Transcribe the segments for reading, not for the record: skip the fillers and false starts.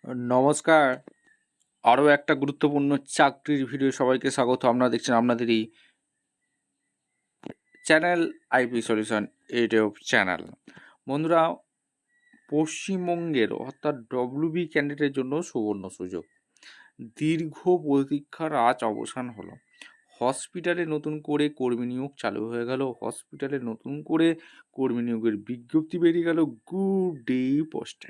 নমস্কার। আরও একটা গুরুত্বপূর্ণ চাকরির ভিডিও সবাইকে স্বাগত। আপনারা দেখছেন আপনাদেরই channel IP solution YouTube channel. বন্ধুরা, পশ্চিমবঙ্গের অর্থাৎ ডব্লিউবি ক্যান্ডিডেটের জন্য সুবর্ণ সুযোগ। দীর্ঘ প্রতীক্ষার আজ অবসান হলো। হসপিটালে নতুন করে কর্মী নিয়োগ চালু হয়ে গেল। হসপিটালে নতুন করে কর্মী নিয়োগের বিজ্ঞপ্তি বেরিয়ে গেল গ্রুপ ডি পোস্টে।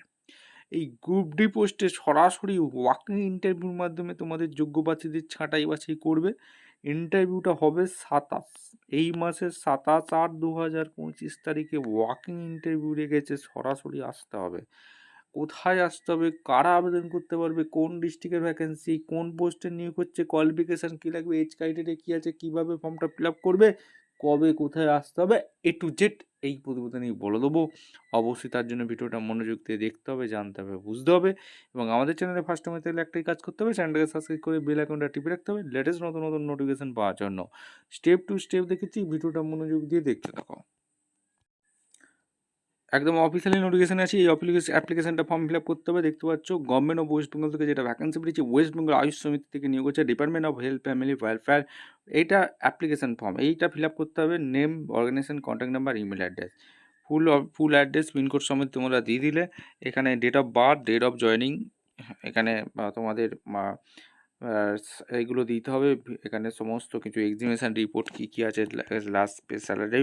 এই গ্রুপ ডি পোস্টে সরাসরি ওয়াকিং ইন্টারভিউর মাধ্যমে তোমাদের যোগ্য প্রার্থীদের ছাঁটাই বাছাই করবে। ইন্টারভিউটা হবে ২৭ এই মাসের ২৭/৮/২০২৫ তারিখে ওয়াকিং ইন্টারভিউ রেখেছে। সরাসরি আসতে হবে। কোথায় আসতে হবে, কারা আবেদন করতে পারবে, কোন ডিস্ট্রিক্টের ভ্যাকেন্সি, কোন পোস্টে নিয়োগ হচ্ছে, কোয়ালিফিকেশান কী লাগবে, এজ ক্রাইটেরিয়া কী আছে, কীভাবে ফর্মটা ফিল আপ করবে, কবে কোথায় আসতে হবে, এ টু জেড এই প্রতিবেদনেই বলে দেবো। অবশ্যই তার জন্য ভিডিওটা মনোযোগ দিয়ে দেখতে হবে, জানতে হবে, বুঝতে হবে এবং আমাদের চ্যানেলে ফার্স্ট টাইমে তাহলে একটাই কাজ করতে হবে, চ্যানেলটাকে সাবস্ক্রাইব করে বেল আইকনটা টিপে রাখতে হবে লেটেস্ট নতুন নতুন নোটিফিকেশান পাওয়ার জন্য। স্টেপ টু স্টেপ দেখেছি, ভিডিওটা মনোযোগ দিয়ে দেখতে থাকো। একদম অফিসিয়ালি নোটিফিকেশন আছে। এই অ্যাপ্লিকেশনটা ফর্ম ফিল আপ করতে হবে। দেখতে পাচ্ছ গভর্নমেন্ট অফ ওয়েস্ট বেঙ্গল থেকে যেটা ভ্যাকেন্সি বেরিয়েছে, ওয়েস্ট বেঙ্গল আয়ুষ সমিতি থেকে নিয়োগ হচ্ছে, department of health family welfare. এইটা অ্যাপ্লিকেশন ফর্ম, এইটা ফিল আপ করতে হবে। Name, organisation, contact number, email address, full address, pincode সমেত তোমরা দিয়ে দিলে। এখানে date of birth, date of joining, এখানে তোমাদের এইগুলো দিতে হবে। এখানে সমস্ত কিছু এক্সামিনেশান রিপোর্ট কী কী আছে, লাস্ট পে স্যালারি,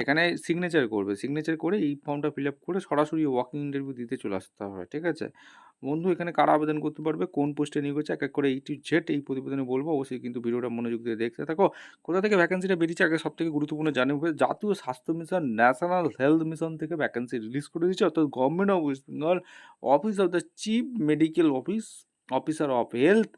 এখানে সিগনেচার করবে। সিগনেচার করে এই ফর্মটা ফিল আপ করে সরাসরি ওয়াকিং ইন্টারভিউ দিতে চলে আসতে হবে। ঠিক আছে বন্ধু, এখানে কারা আবেদন করতে পারবে, কোন পোস্টে নিয়োগ হচ্ছে, এক এক করে এই টু জেড এই প্রতিবেদনে বলবো। অবশ্যই কিন্তু ভিডিওটা মনোযোগ দিয়ে দেখতে থাকো। কোথা থেকে ভ্যাকেন্সিটা বেরিয়েছে আগে সব থেকে গুরুত্বপূর্ণ জানিয়ে, জাতীয় স্বাস্থ্য মিশন, ন্যাশনাল হেলথ মিশন থেকে ভ্যাকেন্সি রিলিজ করে দিচ্ছে, অর্থাৎ government of West Bengal, office of the chief medical officer of health,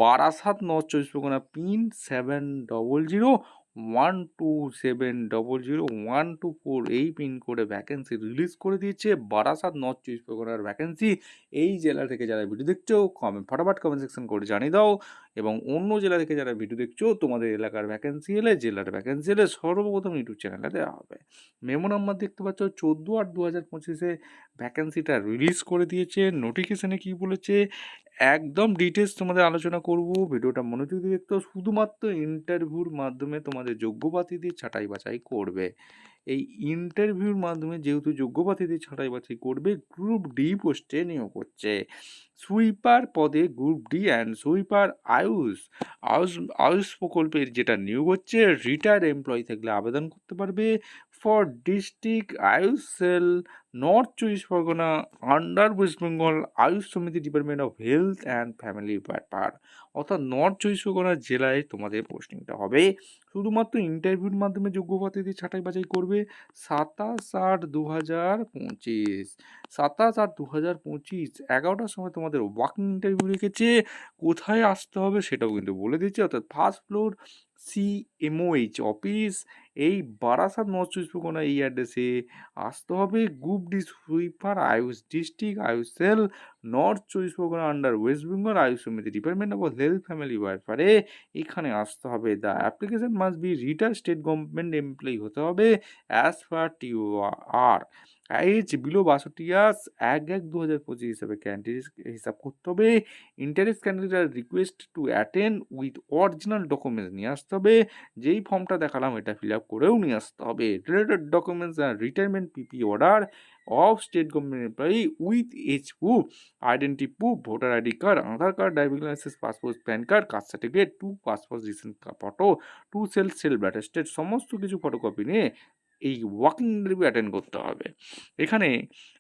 Barasat, north চব্বিশ পরগনা, পিন 70012700124124 এই পিনকোডে ভ্যাকেন্সি রিলিজ করে দিয়েছে। বারাসাত, নর্থ চব্বিশ পরগনার ভ্যাকেন্সি। এই জেলা থেকে যারা ভিডিও দেখছো ফটাফট কমেন্ট সেকশন করে জানিয়ে দাও। এবং অন্য জেলা থেকে যারা ভিডিও দেখছো, তোমাদের এলাকার ভ্যাকেন্সি এলে, জেলার ভ্যাকেন্সি এলে সর্বপ্রথম ইউটিউব চ্যানেলে দেওয়া হবে। মেমো নাম্বার দেখতে পাচ্ছ 14/8/2025 ভ্যাকেন্সিটা রিলিজ করে দিয়েছে। নোটিফিকেশানে কী বলেছে একদম ডিটেলস তোমাদের আলোচনা করব। ভিডিওটা মনোযোগ দিয়ে দেখতে হবে। শুধুমাত্র ইন্টারভিউর মাধ্যমে তোমাদের যোগ্য প্রার্থীদের ছাঁটাই বাছাই করবে। এই ইন্টারভিউর মাধ্যমে যেহেতু যোগ্য প্রার্থীদের ছাঁটাই বাছাই করবে, গ্রুপ ডি পোস্টে নিয়োগ হচ্ছে। সুইপার পদে group D and sweeper Ayush Ayush প্রকল্পের যেটা নিয়োগ হচ্ছে, রিটায়ার্ড এমপ্লয়ি থাকলে আবেদন করতে পারবে। For district AYUSH cell, north চব্বিশ Pargana, under West Bengal AYUSH Samiti, department of health and family welfare, অর্থাৎ নর্থ চব্বিশ পরগনা জেলায় তোমাদের পোস্টিংটা হবে। শুধুমাত্র ইন্টারভিউর মাধ্যমে যোগ্য প্রার্থীদের ছাঁটাই বাছাই করবে। 27/8/2025, 27/8/2025 11টার সময় তোমাদের ওয়াকিং ইন্টারভিউ রেখেছে। কোথায় আসতে হবে সেটাও কিন্তু বলে দিচ্ছে, অর্থাৎ ফার্স্ট ফ্লোর CMOH অফিস, এই বারাসাত, নর্থ চব্বিশ পরগনা এই অ্যাড্রেসে আসতে হবে। Group D sweeper AYUSH district AYUSH cell, north চব্বিশ Pargana, under West Bengal AYUSH Samiti, department of health family ওয়েলফেয়ারে এখানে আসতে হবে। The application must be retired state government employee হতে হবে as per TOR। Age below 62 years 1/1/2025 হিসাবে ক্যান্ডিডেট হিসাব করতে হবে। Interest candidate request to attend with original documents নিয়ে আসতে হবে। যেই ফর্মটা দেখালাম এটা ফিল আপ করেও নিয়ে আসতে হবে। রিলেটেড ডকুমেন্টস আর retirement PP order of state government employee with age proof, identity proof, voter ID card, Aadhaar card, driving licence, passport, PAN card, caste certificate, 2 passport recent photo, 2 self attested, সমস্ত কিছু photocopy নিয়ে এই walking interview attend করতে হবে। এখানে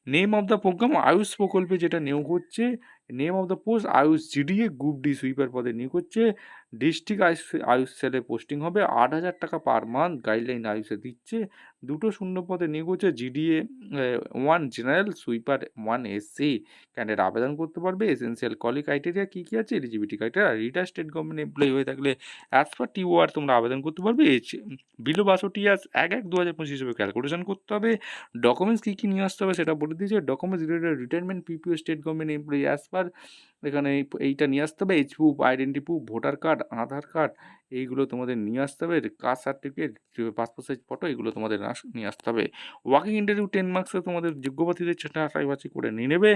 name of the programme AYUSH প্রকল্পে যেটা নিয়োগ হচ্ছে, name of the post AYUSH GDA, group D sweeper পদে নিয়োগ হচ্ছে। ডিস্ট্রিক্ট আয়ুষ সেলে পোস্টিং হবে। 8,000 টাকা পার মান্থ গাইডলাইন আয়ুষে দিচ্ছে। 2টো শূন্য পদে নিয়োগ হচ্ছে। GDA 1 general, sweeper 1 SC candidate আবেদন করতে পারবে। এসেন্সিয়াল ক্রাইটেরিয়া কী কী আছে, eligibility criteria, retired state government employee হয়ে থাকলে অ্যাজ পার TOR তোমরা আবেদন করতে পারবে। বিলো 62 ইয়ার্স 1/1/2025 হিসেবে ক্যালকুলেশন করতে হবে। ডকুমেন্টস কী কী নিয়ে আসতে হবে সেটা বলে দিয়েছে। Documents related retirement PPO state government employee as per number, এখানে এইটা নিয়ে আসতে হবে, age proof, identity proof, voter card, Aadhaar card, এইগুলো তোমাদের নিয়ে আসতে হবে, caste certificate, passport size photo, এগুলো তোমাদের নিয়ে আসতে হবে। ওয়াকিং ইন্টারভিউ 10 মার্কসে তোমাদের যোগ্য প্রার্থীদের সেটা বাছাই করে নিয়ে নেবে।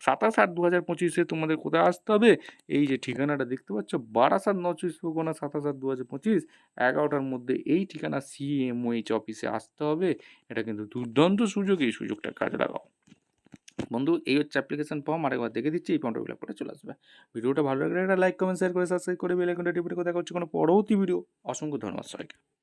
27/8/2025 তোমাদের কোথায় আসতে হবে, এই যে ঠিকানাটা দেখতে পাচ্ছ, বারাসাত নর্থ চব্বিশ পরগনা, 27/8/2025 11টার মধ্যে এই ঠিকানা সিএমওএইচ অফিসে আসতে হবে। এটা কিন্তু দুর্দান্ত সুযোগ, এই সুযোগটা কাজে লাগাও বন্ধু। এই হচ্ছে অ্যাপ্লিকেশন ফর্ম, আরেকবার দেখে দিচ্ছি, এই ফর্মটা ফিল আপ করে চলে আসবে। ভিডিওটা ভালো লাগলে একটা লাইক, কমেন্ট, শেয়ার করে সাবস্ক্রাইব করে বেল আইকনটা টিপে রেখে দেখা হচ্ছে কোনো পরবর্তী ভিডিও। অসংখ্য ধন্যবাদ সবাইকে।